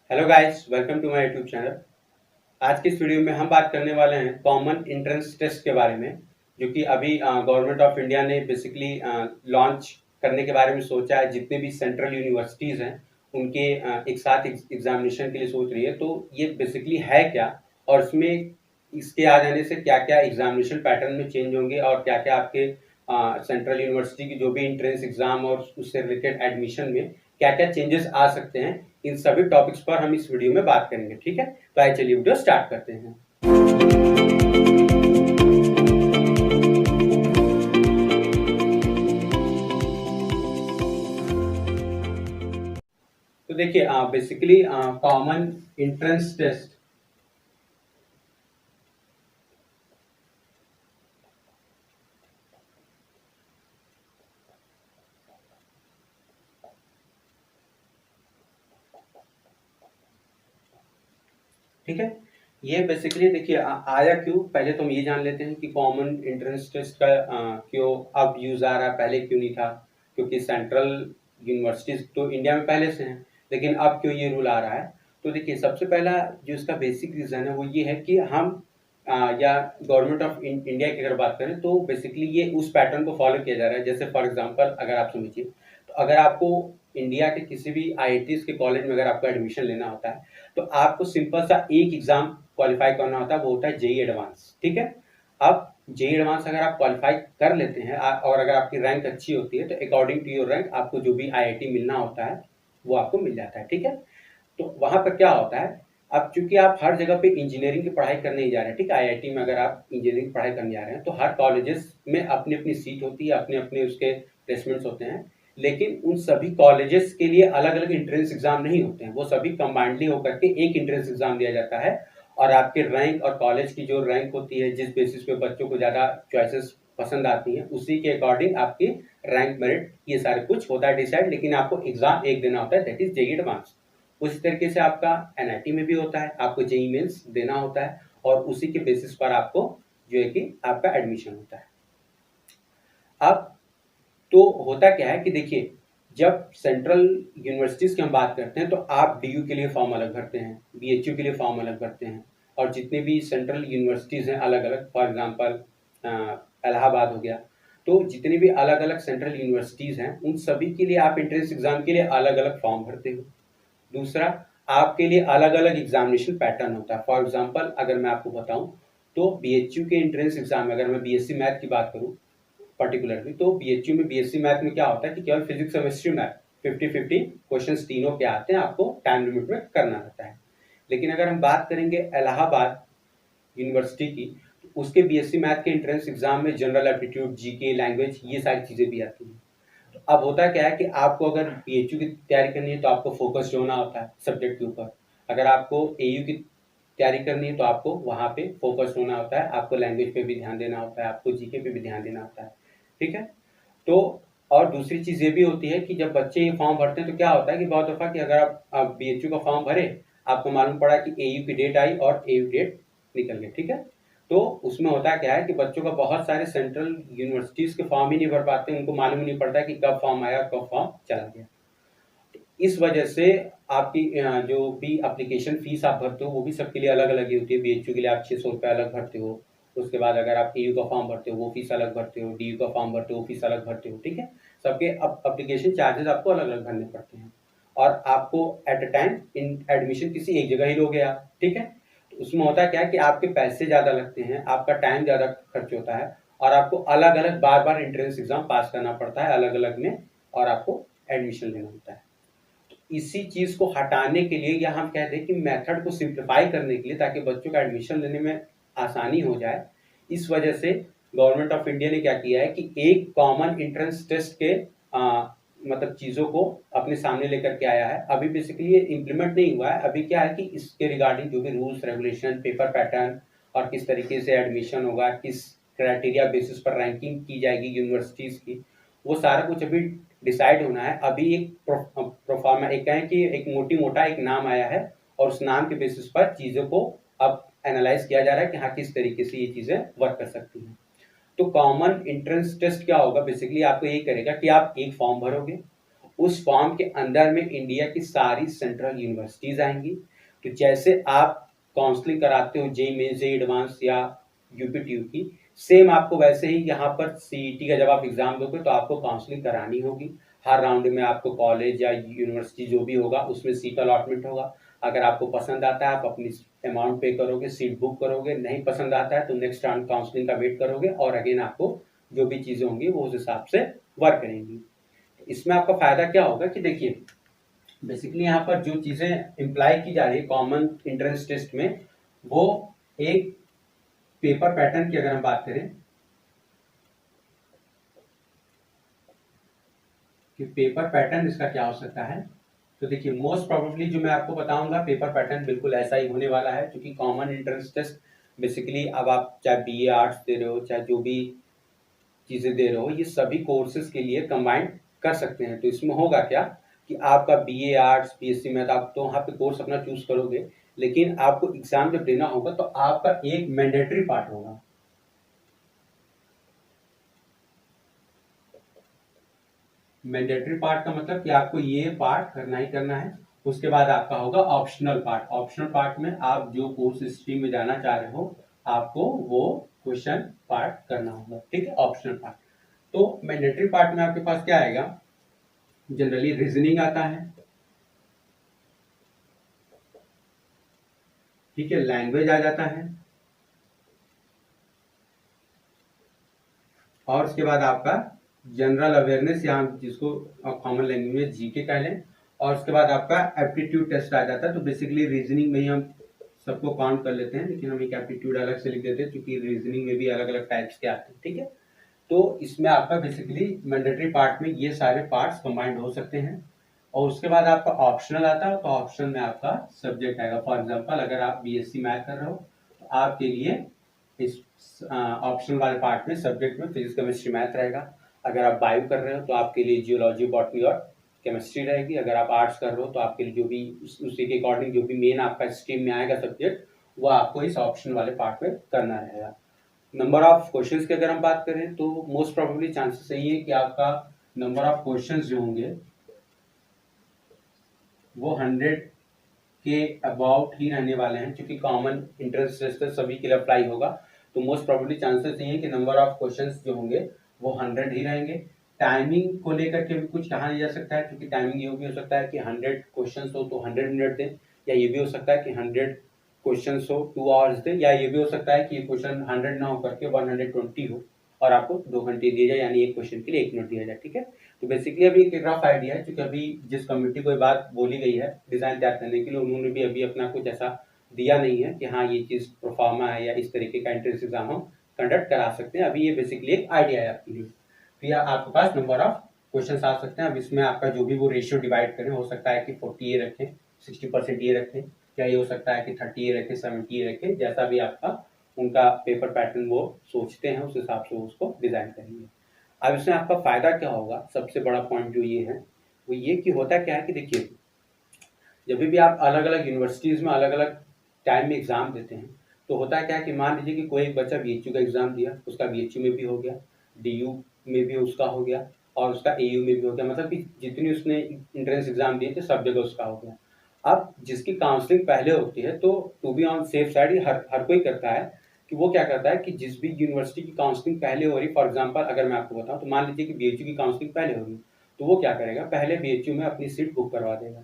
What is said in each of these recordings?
Hello guys, welcome to my YouTube channel. आज की इस वीडियो में हम बात करने वाले हैं कॉमन एंट्रेंस टेस्ट के बारे में, जो कि अभी गवर्नमेंट ऑफ इंडिया ने बेसिकली लॉन्च करने के बारे में सोचा है। जितने भी सेंट्रल यूनिवर्सिटीज़ हैं उनके एक साथ एग्जामिनेशन के लिए सोच रही है। तो ये बेसिकली है क्या, और इसमें इसके आ जाने से क्या क्या एग्जामिनेशन पैटर्न में चेंज होंगे, और क्या क्या आपके सेंट्रल यूनिवर्सिटी की जो भी एंट्रेंस एग्जाम और उससे रिलेटेड एडमिशन में क्या क्या चेंजेस आ सकते हैं, इन सभी टॉपिक्स पर हम इस वीडियो में बात करेंगे। ठीक है, तो आइए चलिए वीडियो स्टार्ट करते हैं। तो देखिए, बेसिकली कॉमन एंट्रेंस टेस्ट ठीक है। ये बेसिकली देखिए आया क्यों, पहले तो हम ये जान लेते हैं कि कॉमन एंट्रेंस टेस्ट का क्यों अब यूज आ रहा है, पहले क्यों नहीं था। क्योंकि सेंट्रल यूनिवर्सिटीज तो इंडिया में पहले से हैं, लेकिन अब क्यों ये रूल आ रहा है। तो देखिए, सबसे पहला जो इसका बेसिक रीजन है वो ये है कि हम या गवर्नमेंट ऑफ इंडिया की अगर बात करें तो बेसिकली ये उस पैटर्न को फॉलो किया जा रहा है। जैसे फॉर एग्जांपल अगर आप समझिए, तो अगर आपको इंडिया के किसी भी आईआईटीज के कॉलेज में अगर आपको एडमिशन लेना होता है, तो आपको सिंपल सा एक एग्जाम क्वालिफाई करना होता है, वो होता है जेई एडवांस। ठीक है। अब जेई एडवांस अगर आप क्वालिफाई कर लेते हैं और अगर आपकी रैंक अच्छी होती है, तो अकॉर्डिंग टू योर रैंक आपको जो भी आईआईटी मिलना होता है वो आपको मिल जाता है। ठीक है। तो वहां पर क्या होता है, अब चूंकि आप हर जगह पे इंजीनियरिंग की पढ़ाई करने ही जा रहे हैं, ठीक है, आईआईटी में अगर आप इंजीनियरिंग की पढ़ाई करने जा रहे हैं, तो हर कॉलेजेस में अपनी अपनी सीट होती है, अपने अपने उसके प्लेसमेंट्स होते हैं। लेकिन उन सभी कॉलेजेस के लिए अलग अलग एंट्रेंस एग्जाम नहीं होते हैं, वो सभी कंबाइंडली होकर के एक एंट्रेंस एग्जाम दिया जाता है। और आपके रैंक और कॉलेज की जो रैंक होती है, जिस बेसिस पे बच्चों को ज़्यादा चॉइसेस पसंद आती हैं, उसी के अकॉर्डिंग आपकी रैंक, मेरिट, ये सारे कुछ होता है डिसाइड। लेकिन आपको एग्जाम एक देना होता है, दैट इज जेई एडवांस। उसी तरीके से आपका एनआईटी में भी होता है, आपको जेई मेंस देना होता है, और उसी के बेसिस पर आपको जो है कि आपका एडमिशन होता है। अब तो होता क्या है कि देखिए, जब सेंट्रल यूनिवर्सिटीज की हम बात करते हैं, तो आप डीयू के लिए फॉर्म अलग भरते हैं, बीएचयू के लिए फॉर्म अलग भरते हैं, और जितने भी सेंट्रल यूनिवर्सिटीज हैं अलग अलग, फॉर एग्जांपल इलाहाबाद हो गया। तो जितनी भी अलग अलग सेंट्रल यूनिवर्सिटीज हैं, उन सभी के लिए आप एंट्रेंस एग्जाम के लिए अलग अलग फॉर्म भरते हो। दूसरा, आपके लिए अलग अलग एग्जामिनेशन पैटर्न होता है। फॉर एग्जांपल अगर मैं आपको बताऊं, तो बीएचयू के एंट्रेंस एग्जाम में अगर मैं बीएससी मैथ की बात करूं पर्टिकुलरली, तो बीएचयू में बीएससी मैथ में क्या होता है कि केवल फिजिक्स केमिस्ट्री मैथ 50-50 क्वेश्चन तीनों के आते हैं, आपको टाइम लिमिट में करना रहता है। लेकिन अगर हम बात करेंगे इलाहाबाद यूनिवर्सिटी की, तो उसके बीएससी मैथ के एंट्रेंस एग्जाम में जनरल एप्टीट्यूड, जीके, लैंग्वेज, ये सारी चीजें भी आती हैं। तो अब होता क्या है कि आपको अगर बीएचयू की तैयारी करनी है, तो आपको फोकस्ड होना होता है सब्जेक्ट के ऊपर। अगर आपको एयू की तैयारी करनी है, तो आपको वहाँ पे फोकस होना होता है, आपको लैंग्वेज पे भी ध्यान देना होता है, आपको जीके पे भी ध्यान देना होता है। ठीक है। तो और दूसरी चीज़ ये भी होती है कि जब बच्चे ये फॉर्म भरते हैं, तो क्या होता है कि बहुत दफ़ा कि अगर आप बीएचयू का फॉर्म भरे, आपको मालूम पड़ा कि एयू की डेट आई और एयू डेट निकल गई। ठीक है। तो उसमें होता क्या है कि बच्चों का बहुत सारे सेंट्रल यूनिवर्सिटीज़ के फॉर्म ही नहीं भर पाते, उनको मालूम ही नहीं पड़ता कि कब फॉर्म आया, कब फॉर्म चला गया। इस वजह से आपकी जो भी एप्लीकेशन फीस आप भरते हो, वो भी सबके लिए अलग अलग ही होती है। बीएचयू के लिए आप 600 रुपये अलग भरते हो। उसके बाद अगर आप एयू का फॉर्म भरते हो, वो फीस अलग भरते हो। डीयू का फॉर्म भरते हो, वो फीस अलग भरते हो। ठीक है। सबके एप्लीकेशन चार्जेस आपको अलग अलग भरने पड़ते हैं, और आपको at a time in admission किसी एक जगह ही लोगे आप। ठीक है। तो उसमें होता क्या है कि आपके पैसे ज़्यादा लगते हैं, आपका टाइम ज़्यादा खर्च होता है, और आपको अलग अलग बार बार एंट्रेंस एग्जाम पास करना पड़ता है अलग अलग में, और आपको एडमिशन लेना होता है। इसी चीज को हटाने के लिए, या हम कहते हैं कि मेथड को सिंप्लीफाई करने के लिए, ताकि बच्चों का एडमिशन लेने में आसानी हो जाए, इस वजह से गवर्नमेंट ऑफ इंडिया ने क्या किया है कि एक कॉमन एंट्रेंस टेस्ट के मतलब चीज़ों को अपने सामने लेकर के आया है। अभी बेसिकली ये इम्प्लीमेंट नहीं हुआ है। अभी क्या है कि इसके रिगार्डिंग जो भी रूल्स रेगुलेशन, पेपर पैटर्न, और किस तरीके से एडमिशन होगा, किस क्राइटेरिया बेसिस पर रैंकिंग की जाएगी यूनिवर्सिटीज़ की, वो सारा कुछ अभी डिसाइड होना है। अभी एक प्रोफार्मा, एक कहें कि एक मोटी मोटा एक नाम आया है, और उस नाम के बेसिस पर चीज़ों को अब एनालाइज किया जा रहा है कि हाँ, किस तरीके से ये चीज़ें वर्क कर सकती हैं। तो कॉमन एंट्रेंस टेस्ट क्या होगा, बेसिकली आपको यही करेगा कि आप एक फॉर्म भरोगे, उस फॉर्म के अंदर में इंडिया की सारी सेंट्रल यूनिवर्सिटीज आएंगी। तो जैसे आप काउंसलिंग कराते हो जेई मेंस, जेई एडवांस या यूपीटीयू की, सेम आपको वैसे ही यहाँ पर सीईटी का जब आप एग्जाम दोगे तो आपको काउंसलिंग करानी होगी। हर राउंड में आपको कॉलेज या यूनिवर्सिटी जो भी होगा उसमें सीट अलॉटमेंट होगा। अगर आपको पसंद आता है आप अपनी अमाउंट पे करोगे, सीट बुक करोगे, नहीं पसंद आता है तो नेक्स्ट राउंड काउंसलिंग का वेट करोगे और अगेन आपको जो भी चीज़ें होंगी वो उस हिसाब से वर्क करेंगी। इसमें आपका फायदा क्या होगा कि देखिए बेसिकली यहाँ पर जो चीज़ें इम्प्लाई की जा रही है कॉमन एंट्रेंस टेस्ट में, वो एक पेपर पैटर्न की अगर हम बात करें कि पेपर पैटर्न इसका क्या हो सकता है, तो देखिए मोस्ट प्रोबेबली जो मैं आपको बताऊंगा पेपर पैटर्न बिल्कुल ऐसा ही होने वाला है, क्योंकि कॉमन एंट्रेंस टेस्ट बेसिकली अब आप चाहे बीए आर्ट्स दे रहे हो, चाहे जो भी चीज़ें दे रहे हो, ये सभी कोर्सेज के लिए कंबाइंड कर सकते हैं। तो इसमें होगा क्या कि आपका बीए आर्ट्स, बीएससी मैथ, आप तो वहाँ पे कोर्स अपना चूज करोगे, लेकिन आपको एग्जाम जब देना होगा तो आपका एक मैंडेटरी पार्ट होगा। मैंडेटरी पार्ट का मतलब कि आपको ये पार्ट करना ही करना है। उसके बाद आपका होगा ऑप्शनल पार्ट। ऑप्शनल पार्ट में आप जो कोर्स स्ट्रीम में जाना चाह रहे हो आपको वो क्वेश्चन पार्ट करना होगा, ठीक है, ऑप्शनल पार्ट। तो मैंडेटरी पार्ट में आपके पास क्या आएगा, जनरली रीजनिंग आता है, ठीक है, लैंग्वेज आ जाता है, और उसके बाद आपका जनरल अवेयरनेस या जिसको कॉमन लैंग्वेज में जीके कह लें, और उसके बाद आपका एप्टीट्यूड टेस्ट आ जाता है। तो बेसिकली रीजनिंग में ही हम सबको काउंट कर लेते हैं, लेकिन हम एक एप्टीट्यूड अलग से लिख देते हैं क्योंकि रीजनिंग में भी अलग अलग टाइप्स के आते हैं, ठीक है। तो इसमें आपका बेसिकली मैंडेटरी पार्ट में ये सारे पार्ट्स कंबाइंड हो सकते हैं। और उसके बाद आपका ऑप्शनल आता है, तो ऑप्शनल में आपका सब्जेक्ट आएगा। फॉर एग्जांपल अगर आप बीएससी मैथ कर रहे हो तो आपके लिए इस ऑप्शनल वाले पार्ट में सब्जेक्ट में फिजिक्स, केमिस्ट्री, मैथ रहेगा। अगर आप बायो कर रहे हो तो आपके लिए जियोलॉजी, बॉटनी और केमिस्ट्री रहेगी। अगर आप आर्ट्स कर रहे हो तो आपके लिए जो भी उसी के अकॉर्डिंग जो भी मेन आपका स्ट्रीम में आएगा सब्जेक्ट, वो आपको इस ऑप्शन वाले पार्ट में करना रहेगा। नंबर ऑफ क्वेश्चंस की अगर हम बात करें तो मोस्ट प्रोबेबली चांसेस यही है कि आपका नंबर ऑफ क्वेश्चंस जो होंगे वो 100 के अबाउट ही रहने वाले हैं, क्योंकि कॉमन इंट्रेंस टेस्ट सभी के लिए अप्लाई होगा। तो मोस्ट प्रोबेबली चांसेस ये हैं कि नंबर ऑफ क्वेश्चंस जो होंगे वो 100 ही रहेंगे। टाइमिंग को लेकर के भी कुछ कहा नहीं जा सकता है, क्योंकि टाइमिंग ये भी हो सकता है कि 100 क्वेश्चंस हो तो 100 मिनट दें, या ये भी हो सकता है कि 100 क्वेश्चंस हो 2 आवर्स दें, या ये भी हो सकता है कि ये क्वेश्चन 100 ना हो करके 120 हो और आपको 2 घंटे दिए जाए, यानी एक क्वेश्चन के लिए 1 मिनट दिया जाए, ठीक है। तो बेसिकली अभी एक रफ आइडिया है, क्योंकि अभी जिस कमेटी को ये बात बोली गई है डिजाइन तैयार करने के लिए, उन्होंने भी अभी अपना कुछ ऐसा दिया नहीं है कि हाँ ये चीज प्रोफार्मा है या इस तरीके का एंट्रेंस एग्जाम हम कंडक्ट करा सकते हैं। अभी ये बेसिकली एक आइडिया है आपके लिए। तो या आपके पास नंबर ऑफ क्वेश्चन आ सकते हैं। अब इसमें आपका जो भी वो रेशियो डिवाइड करें, हो सकता है कि 40 ये रखें, 60% ये रखें, या ये हो सकता है कि 30 ये रखें, 70 ये रखें, जैसा भी आपका उनका पेपर पैटर्न वो सोचते हैं उस हिसाब से उसको डिजाइन करेंगे। अब इसमें आपका फायदा क्या होगा, सबसे बड़ा पॉइंट जो ये है वो ये कि होता क्या है कि देखिए जब भी आप अलग अलग यूनिवर्सिटीज में अलग अलग टाइम में एग्जाम देते हैं, तो होता है क्या कि मान लीजिए कि कोई एक बच्चा बीएचयू का एग्जाम दिया, उसका बीएचयू में भी हो गया, डीयू में भी उसका हो गया और उसका एयू में भी हो गया, मतलब कि जितनी उसने एंट्रेंस एग्जाम दिए थे सब जगह उसका हो गया। अब जिसकी काउंसलिंग पहले होती है, तो to be on safe side हर कोई करता है कि वो क्या करता है कि जिस भी यूनिवर्सिटी की काउंसलिंग पहले हो रही, फॉर एग्जांपल अगर मैं आपको बताऊं तो मान लीजिए कि बीएचयू की काउंसलिंग पहले हो रही, तो वो क्या करेगा, पहले बीएचयू में अपनी सीट बुक करवा देगा,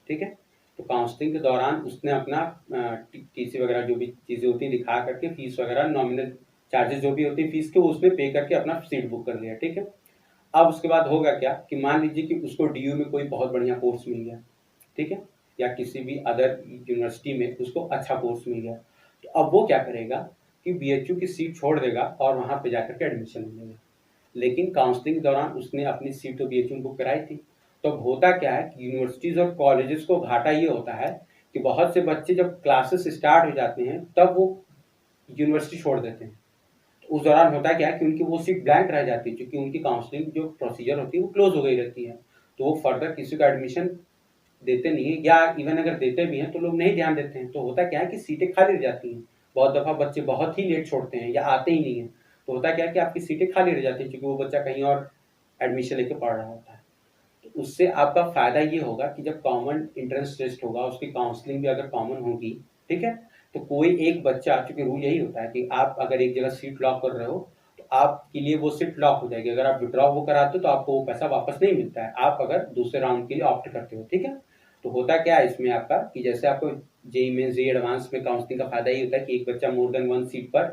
ठीक है। तो काउंसलिंग के दौरान उसने अपना टीसी वगैरह जो भी चीज़ें होती हैं दिखा करके, फीस वगैरह नॉमिनल चार्जेस जो भी होती है फीस के, वो उसमें पे करके अपना सीट बुक कर लिया, ठीक है। अब उसके बाद होगा क्या कि मान लीजिए कि उसको डीयू में कोई बहुत बढ़िया कोर्स मिल गया, ठीक है, या किसी भी अदर यूनिवर्सिटी में उसको अच्छा कोर्स मिल गया, तो अब वो क्या करेगा कि बीएचयू की सीट छोड़ देगा और वहाँ पे जाकर के एडमिशन लेगा। लेकिन काउंसलिंग के दौरान उसने अपनी सीट तो बीएचयू में बुक कराई थी। तो अब होता क्या है कि यूनिवर्सिटीज और कॉलेजेस को घाटा ये होता है कि बहुत से बच्चे जब क्लासेस स्टार्ट हो जाते हैं तब वो यूनिवर्सिटी छोड़ देते हैं। तो उस दौरान होता क्या है कि उनकी वो सीट ब्लैंक रह जाती है, क्योंकि उनकी काउंसलिंग जो प्रोसीजर होती है वो क्लोज हो गई रहती है, तो वो फर्दर किसी का एडमिशन देते नहीं है, या इवन अगर देते भी हैं तो लोग नहीं ध्यान देते हैं। तो होता क्या है कि सीटें खाली रह जाती हैं। बहुत दफ़ा बच्चे बहुत ही लेट छोड़ते हैं या आते ही नहीं है, तो होता क्या है कि आपकी सीटें खाली रह जाती हैं, क्योंकि वो बच्चा कहीं और एडमिशन लेके पढ़ रहा होता है। तो उससे आपका फ़ायदा ये होगा कि जब कॉमन एंट्रेंस टेस्ट होगा, उसकी काउंसलिंग भी अगर कॉमन होगी, ठीक है? तो कोई एक बच्चा, क्योंकि रूल यही होता है कि आप अगर एक जगह सीट लॉक कर रहे हो, तो आपके लिए वो सीट लॉक हो जाएगी। अगर आप विथड्रॉ वो कराते हो तो आपको वो पैसा वापस नहीं मिलता है, आप अगर दूसरे राउंड के लिए ऑप्ट करते हो, ठीक है? तो होता क्या है इसमें आपका कि जैसे आपको जेईई मेंस, जेईई एडवांस में काउंसलिंग का फ़ायदा ये होता है कि एक बच्चा मोर देन 1 सीट पर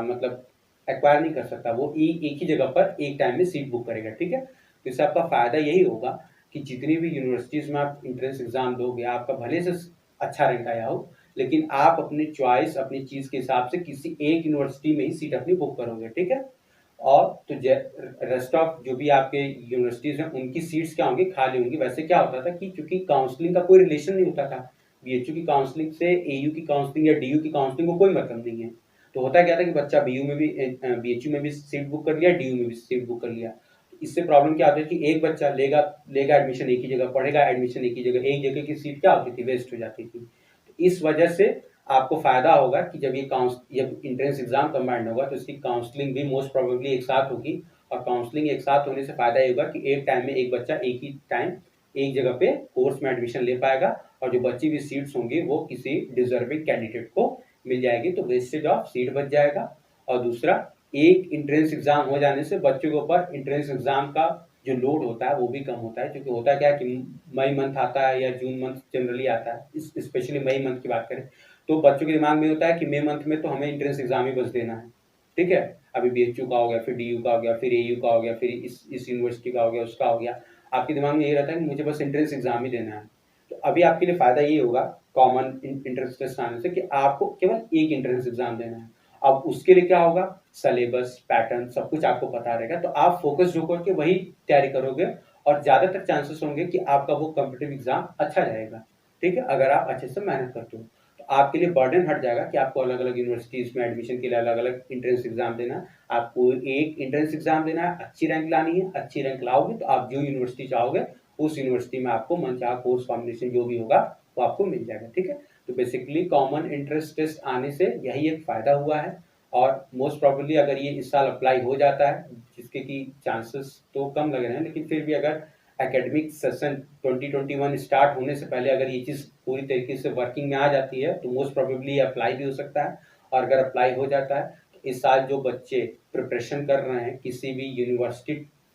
मतलब एक्वायर नहीं कर सकता, वो एक ही जगह पर एक टाइम में सीट बुक करेगा, ठीक है? तो इससे आपका फ़ायदा यही होगा कि जितनी भी यूनिवर्सिटीज़ में आप एंट्रेंस एग्ज़ाम दोगे, आपका भले से अच्छा रैंक आया हो, लेकिन आप अपनी चॉइस, अपनी चीज़ के हिसाब से किसी एक यूनिवर्सिटी में ही सीट अपनी बुक करोगे, ठीक है? और तो रेस्ट ऑफ जो भी आपके यूनिवर्सिटीज़ हैं, उनकी सीट्स क्या होंगी? खाली होंगी। वैसे क्या होता था कि चूँकि काउंसलिंग का कोई रिलेशन नहीं होता था, बीएचयू की काउंसलिंग से एयू की काउंसलिंग या डीयू की काउंसलिंग को कोई मतलब नहीं है। तो होता क्या था कि बच्चा बीयू में भी बीएचयू में भी सीट बुक कर लिया, डीयू में भी सीट बुक कर लिया। तो इससे प्रॉब्लम क्या होती है कि एक बच्चा लेगा लेगा एडमिशन एक ही जगह, पढ़ेगा एडमिशन एक ही जगह, एक जगह की सीट क्या होती थी? वेस्ट हो जाती थी। तो इस वजह से आपको फ़ायदा होगा कि जब जब एंट्रेंस एग्ज़ाम कंबाइंड होगा, तो इसकी काउंसलिंग भी मोस्ट प्रोबेबली एक साथ होगी। और काउंसलिंग एक साथ होने से फ़ायदा ये होगा कि एक टाइम में एक बच्चा एक ही टाइम एक जगह पे कोर्स में एडमिशन ले पाएगा, और जो बची हुई सीट्स होंगी वो किसी डिजर्विंग कैंडिडेट को मिल जाएगी, तो वेस्टेज ऑफ सीट बच जाएगा। और दूसरा, एक एंट्रेंस एग्ज़ाम हो जाने से बच्चों के ऊपर एंट्रेंस एग्ज़ाम का जो लोड होता है वो भी कम होता है, क्योंकि होता क्या है कि मई मंथ आता है या जून मंथ जनरली आता है, स्पेशली मई मंथ की बात करें तो बच्चों के दिमाग में होता है कि मई मंथ में तो हमें एंट्रेंस एग्ज़ाम ही बस देना है, ठीक है? अभी बीएचयू का हो गया, फिर डीयू का हो गया, फिर एयू का हो गया, फिर इस यूनिवर्सिटी का हो गया, उसका हो गया। आपके दिमाग में यही रहता है कि मुझे बस एंट्रेंस एग्ज़ाम ही देना है। तो अभी आपके लिए फ़ायदा ये होगा कॉमन एंट्रेंस टेस्ट आने से कि आपको केवल एक एंट्रेंस एग्ज़ाम देना है। अब उसके लिए क्या होगा? सिलेबस, पैटर्न सब कुछ आपको पता रहेगा, तो आप फ़ोकस्ड होकर के वही तैयारी करोगे, और ज़्यादातर चांसेस होंगे कि आपका वो कॉम्पिटिटिव एग्ज़ाम अच्छा जाएगा, ठीक है? अगर आप अच्छे से मेहनत करते हो। तो आपके लिए बर्डन हट जाएगा कि आपको अलग-अलग यूनिवर्सिटीज़ में एडमिशन के लिए अलग-अलग एंट्रेंस एग्ज़ाम देना है। आपको एक एंट्रेंस एग्ज़ाम देना है, अच्छी रैंक लानी है, अच्छी रैंक लाओगे तो आप जो यूनिवर्सिटी चाहोगे, उस यूनिवर्सिटी में आपको मनचाहा कोर्स कॉम्बिनेशन जो भी होगा, वो आपको मिल जाएगा, ठीक है? तो बेसिकली कॉमन एंट्रेंस टेस्ट आने से यही एक फ़ायदा हुआ है, और मोस्ट प्रोबेबली अगर ये इस साल अप्लाई हो जाता है, जिसके कि चांसेस तो कम लग रहे हैं, लेकिन फिर भी अगर एकेडमिक सेशन 2021 स्टार्ट होने से पहले अगर ये चीज़ पूरी तरीके से वर्किंग में आ जाती है, तो मोस्ट प्रोबेबली अप्लाई भी हो सकता है। और अगर अप्लाई हो जाता है, तो इस साल जो बच्चे प्रिपरेशन कर रहे हैं किसी भी यूनिवर्सिटी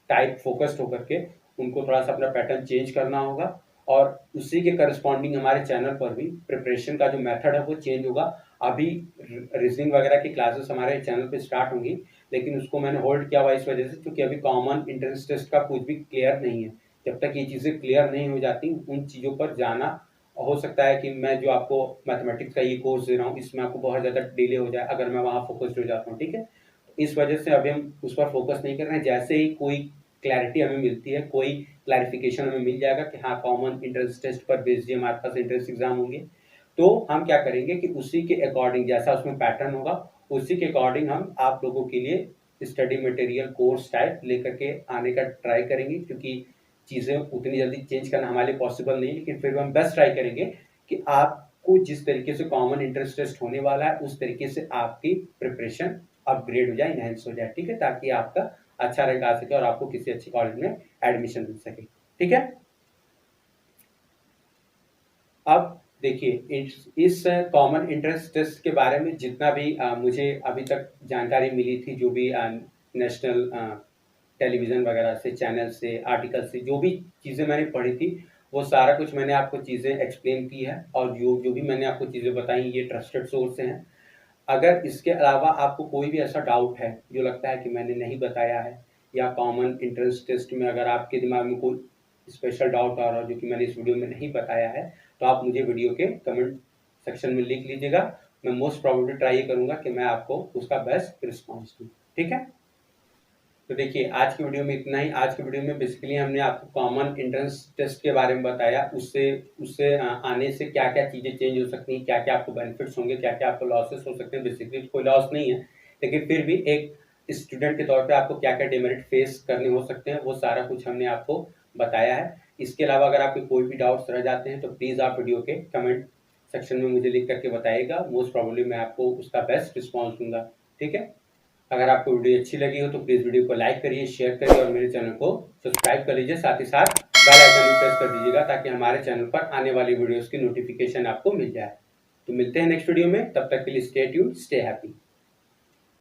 टाइप फोकस्ड होकर के, उनको थोड़ा सा अपना पैटर्न चेंज करना होगा, और उसी के करस्पॉन्डिंग हमारे चैनल पर भी प्रिपरेशन का जो मेथड है वो चेंज होगा। अभी रीजनिंग वगैरह की क्लासेस हमारे चैनल पे स्टार्ट होंगी, लेकिन उसको मैंने होल्ड किया हुआ इस वजह से क्योंकि अभी कॉमन एंट्रेंस टेस्ट का कुछ भी क्लियर नहीं है। जब तक ये चीज़ें क्लियर नहीं हो जाती, उन चीज़ों पर जाना हो सकता है कि मैं जो आपको मैथमेटिक्स का ये कोर्स दे रहा हूँ, इसमें आपको बहुत ज़्यादा डिले हो जाए अगर मैं वहाँ फोकस्ड हो जाता हूँ, ठीक है? इस वजह से अभी हम उस पर फोकस नहीं कर रहे हैं। जैसे ही कोई क्लैरिटी हमें मिलती है, कोई क्लैरिफिकेशन हमें मिल जाएगा कि हाँ, कॉमन एंट्रेंस टेस्ट पर बेस्ड ही हमारे पास एंट्रेंस एग्ज़ाम होंगे, तो हम क्या करेंगे कि उसी के अकॉर्डिंग जैसा उसमें पैटर्न होगा, उसी के अकॉर्डिंग हम आप लोगों के लिए स्टडी मटेरियल कोर्स टाइप लेकर के आने का ट्राई करेंगे, क्योंकि चीज़ें उतनी जल्दी चेंज करना हमारे लिए पॉसिबल नहीं है, लेकिन फिर भी हम बेस्ट ट्राई करेंगे कि आपको जिस तरीके से कॉमन एंट्रेंस टेस्ट होने वाला है, उस तरीके से आपकी प्रिपरेशन अपग्रेड हो जाए, इनहेंस हो जाए, ठीक है? ताकि आपका अच्छा रैंक आ सके और आपको किसी अच्छे कॉलेज में एडमिशन मिल सके, ठीक है? अब देखिए, इस कॉमन एंट्रेंस टेस्ट के बारे में जितना भी मुझे अभी तक जानकारी मिली थी, जो भी नेशनल टेलीविज़न वगैरह से, चैनल से, आर्टिकल से, जो भी चीज़ें मैंने पढ़ी थी, वो सारा कुछ मैंने आपको चीज़ें एक्सप्लेन की है, और जो जो भी मैंने आपको चीज़ें बताई, ये ट्रस्टेड सोर्स से हैं। अगर इसके अलावा आपको कोई भी ऐसा डाउट है, जो लगता है कि मैंने नहीं बताया है, या कॉमन एंट्रेंस टेस्ट में अगर आपके दिमाग में कोई स्पेशल डाउट आ रहा हो, जो कि मैंने इस वीडियो में नहीं बताया है, तो आप मुझे वीडियो के कमेंट सेक्शन में लिख लीजिएगा। मैं मोस्ट प्रोबेबली ट्राई ये करूँगा कि मैं आपको उसका बेस्ट रिस्पॉन्स दूँ, ठीक है? तो देखिए, आज की वीडियो में इतना ही। आज की वीडियो में बेसिकली हमने आपको कॉमन एंट्रेंस टेस्ट के बारे में बताया, उससे उससे आने से क्या-क्या चीज़ें चेंज हो सकती हैं, क्या-क्या आपको बेनिफिट्स होंगे, क्या-क्या आपको लॉसेस हो सकते हैं। बेसिकली कोई लॉस नहीं है, लेकिन फिर भी एक स्टूडेंट के तौर पे आपको क्या-क्या डिमेरिट फेस करने हो सकते हैं, वो सारा कुछ हमने आपको बताया है। इसके अलावा अगर आपके कोई भी डाउट्स रह जाते हैं, तो प्लीज़ आप वीडियो के कमेंट सेक्शन में मुझे लिख करके बताइएगा। मोस्ट प्रोबेबली मैं आपको उसका बेस्ट रिस्पॉन्स दूँगा, ठीक है? अगर आपको वीडियो अच्छी लगी हो तो प्लीज़ वीडियो को लाइक करिए, शेयर करिए और मेरे चैनल को सब्सक्राइब कर लीजिए। साथ ही साथ बेल आइकन भी प्रेस कर दीजिएगा ताकि हमारे चैनल पर आने वाली वीडियोस की नोटिफिकेशन आपको मिल जाए। तो मिलते हैं नेक्स्ट वीडियो में, तब तक के लिए स्टे ट्यून्ड, स्टे हैप्पी।